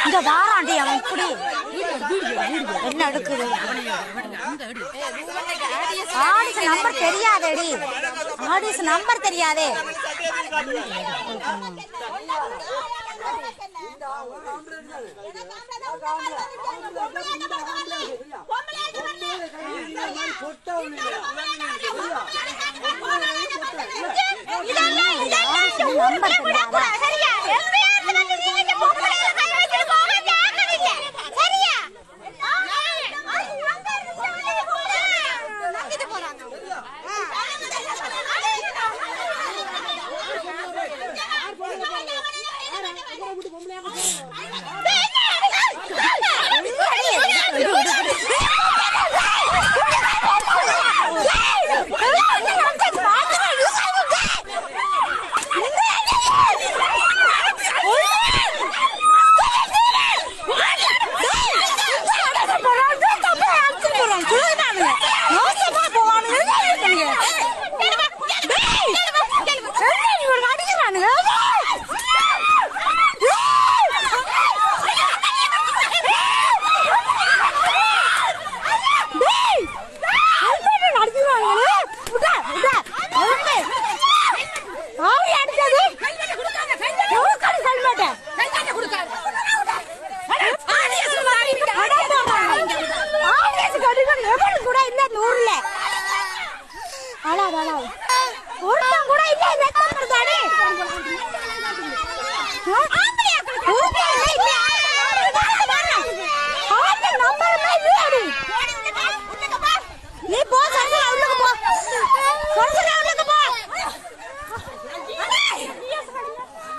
இங்க வாராண்டி அவன் இப்படி என்ன எடுக்குது ஆடிஸ் நம்பர் தெரியாதேடி ஆடிஸ் நம்பர் தெரியாதே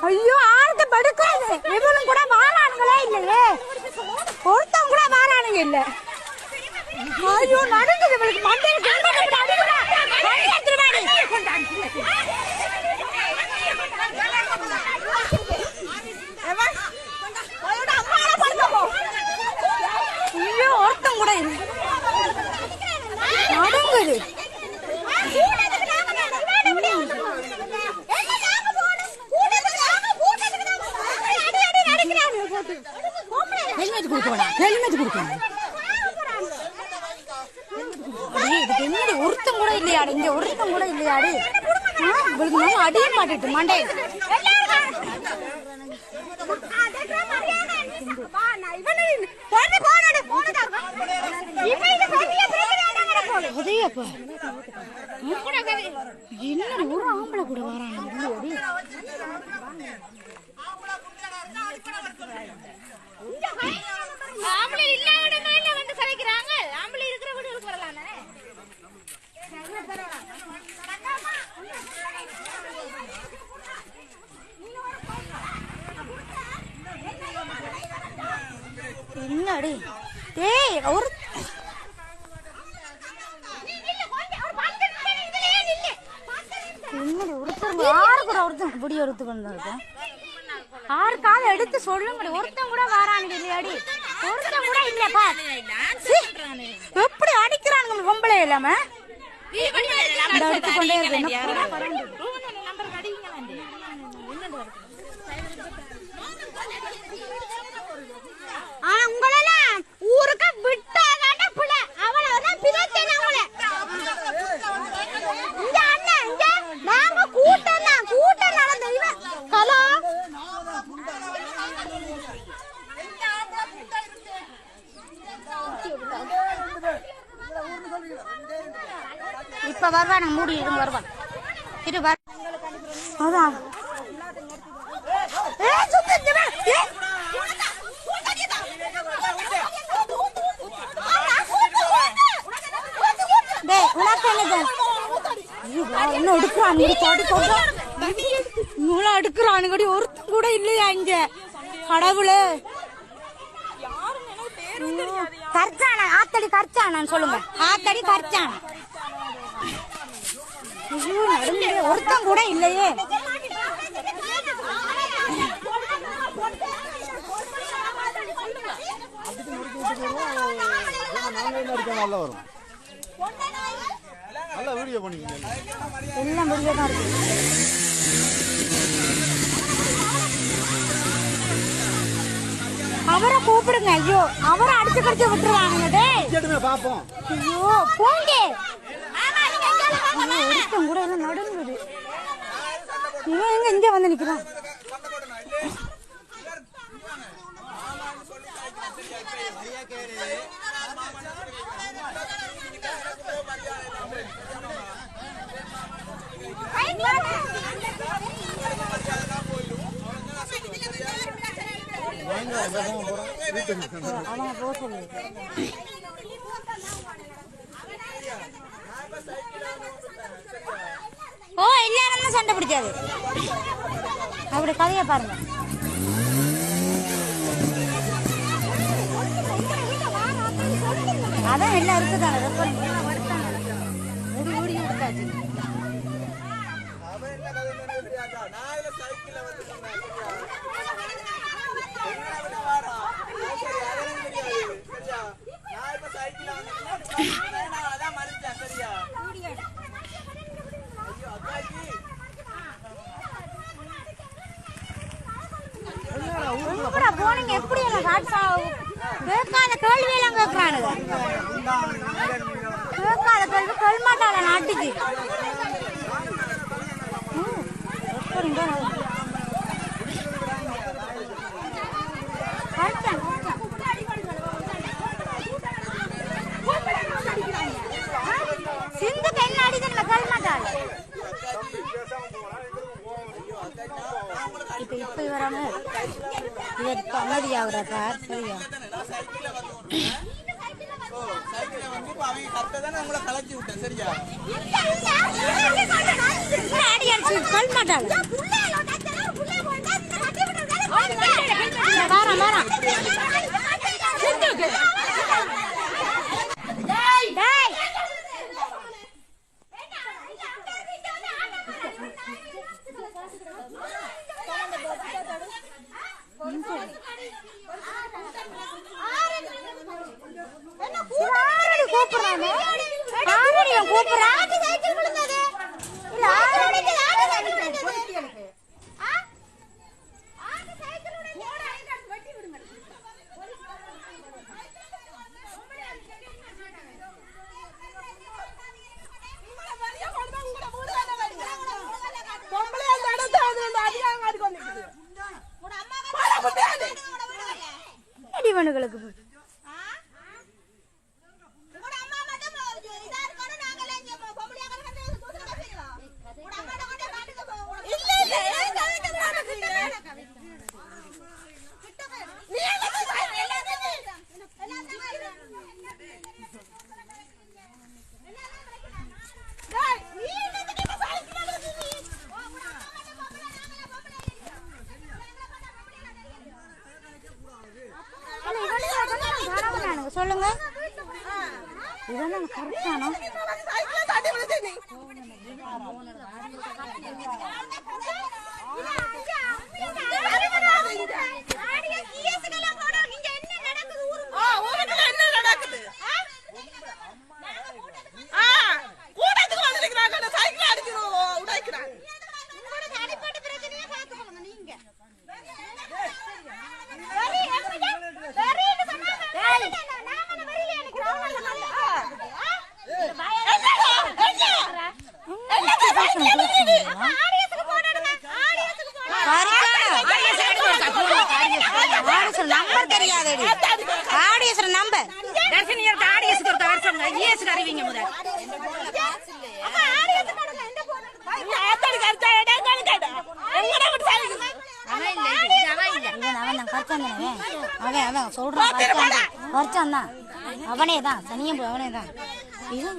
ஐயோ ஆளுக்கு படுக்காது இவனும் கூட வாரானுங்களே இல்லையே ஒருத்தவங்க கூட வாரானுங்க இல்ல ஐயோ நடுங்குது இவளுக்கு மண்டையில ஐயோ ஒருத்தவங்க கூட நடுங்குது ஒருத்தம் கூட இல்லையாடு இங்க ஒருத்தம் கூட இல்லையாடு இவளுக்கு நம்ம அடிய மாட்டிட்டு மண்டே என்ன ஒரு ஆம்பளை கூட வராங்க ஆம்பளை இல்லாதவங்க என்ன வந்து சமைக்கிறாங்க ஆம்பளை இருக்கிற வீட்டுக்கு வரலாமே என்னடி டேய் ஒரு யாரு கூட ஒருத்தன் இப்படி ஒருத்து கொண்டிருக்கேன் ஆறுக்காவது எடுத்து சொல்லுங்க ஒருத்தன் கூட வாரானுங்க இல்லையாடி ஒருத்தன் கூட இல்லப்பா எப்படி அடிக்கிறானுங்க பொம்பளை இல்லாம எடுத்துக்கொண்டே இருக்கு உங்களெல்லாம் ஊருக்கு விட்டாதாண்ட பிள்ளை அவ்வளவுதான் பிதத்தேன் அவங்கள இங்க அண்ணன் இங்க நாங்க கூட்டம் நடந்த இவன் ஹலோ இப்ப வருவான் மூடி இருந்து வருவான் இரு வர அதான் அடுக்குறானுங்கடி ஒருத்தம் கூட இல்லையா இங்க கடவுளே கர்ச்சானா ஆத்தடி கர்ச்சானான்னு சொல்லுங்க. ஆத்தடி கர்ச்சானா. ஒருத்தம் கூட இல்லையே. எல்லாம் வீடியோ தான் இருக்கு. அவரை கூப்பிடுங்க. ஐயோ அவரை அடிச்சு கடிச்சு விட்டுருவாங்க. பாப்போம். ஐயோ போங்க. ஒருத்தம் கூட எல்லாம் நடுங்குது. இவன் எங்க இங்க வந்து நிக்கிறான். ஓ எல்லாரும் சண்டை பிடிக்காது. அப்படி கதையை பாருங்க. அதான் எல்லாம் இருக்குதாங்க. ஓடி இருக்காது. போனீங்க எப்படி கேட்காத கேள்வி எல்லாம் கேட்கறானுங்க. கேட்காத கேள்வி கேள்மாட்டாள நாட்டுக்கு. சிந்துக்கு என்ன அடிக்கணும் கேள்மாட்டாள். இப்ப வராம இவர் அமைதியாகிறா பார். சரியா கல்மாட்டாள். வாரம் வாரம் இவனுங்களுக்கு சொல்லுங்க. இதெல்லாம் கரெக்டானோ? நம்பர் தெரியாது. ஆடியஸ் நம்பர் தர்ஷனியர் ஆடியஸ் கொடுத்த வருஷம் ஐஎஸ் அறிவிங்க முதல் அவன் சொல்றான் வருஷம் தான் அவனே தான் தனியும் அவனே தான். இது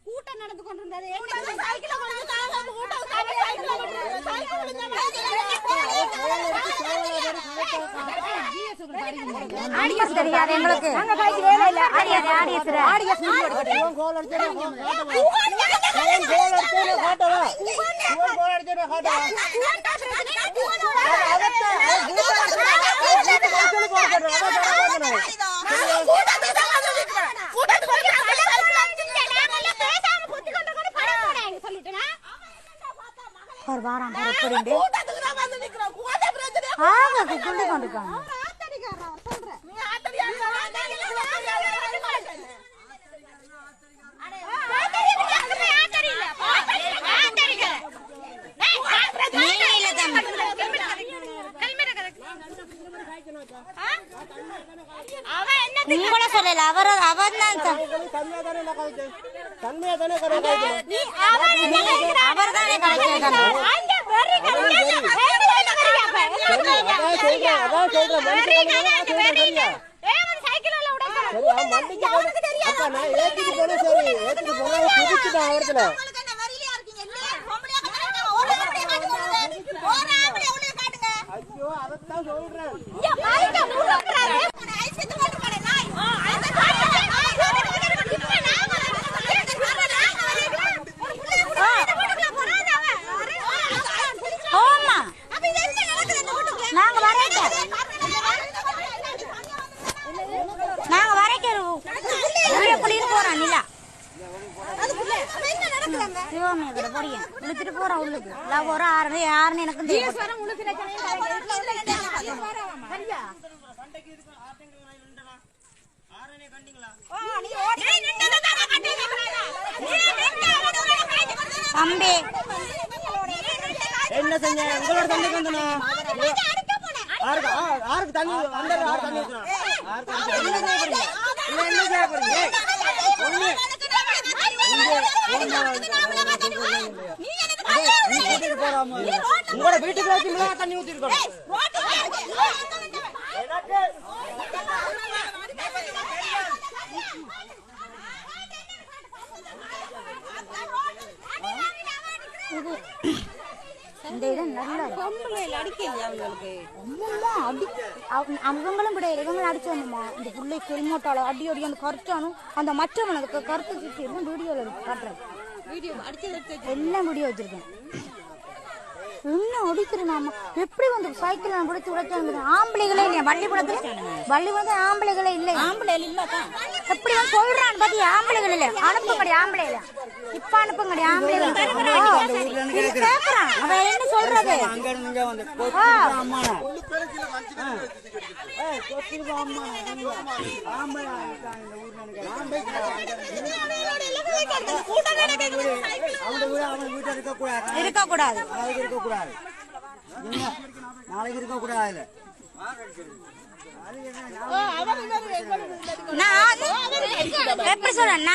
கூட்டம் நடந்து கொண்டிருந்தது. ஆடியஸ் தெரியாது எங்களுக்கு. வாரம் நீங்கள சொல்லல அவர் அவர்தான் போறோம் உள்ளுக்கு ஒரு 6 எனக்கு தம்பி என்ன செஞ்ச உங்களோட தம்பி வந்தனா ஆருக்கு தண்ணி அந்த ஆறு தண்ணி உங்களோட வீட்டுக்கு வச்சு தண்ணி ஊத்திருக்கோம். அவங்களும் கிடையாது இவங்களும் அடிச்சோம்மா இந்த பிள்ளை கெல்மோட்டால அடி அடி அந்த கருத்தானும் அந்த மற்றவனுக்கு கருத்து சுற்றி வீடியோல காட்டுறேன். எல்லாம் வீடியோ வச்சிருக்கேன். என்ன அடிக்கிறேன் எப்படி வந்து சைக்கிள் பிடிச்சி உடைச்சாங்க. ஆம்பளைகளே இல்லையா வள்ளிபுரத்துல ஆம்பளைகளே இல்லை. ஆம்பளை இல்ல எப்படி வந்து சொல்றான்னு பாத்தி ஆம்பளைகள் இல்ல அனுப்புங்கடி ஆம்பளை இல்ல இப்ப அனுப்புங்கடி ஆம்பளைகள் கேக்குறான். அவன் என்ன சொல்றது இருக்க கூடாது நாளைக்கு இருக்க கூடாது. எப்படி சொல்றேன்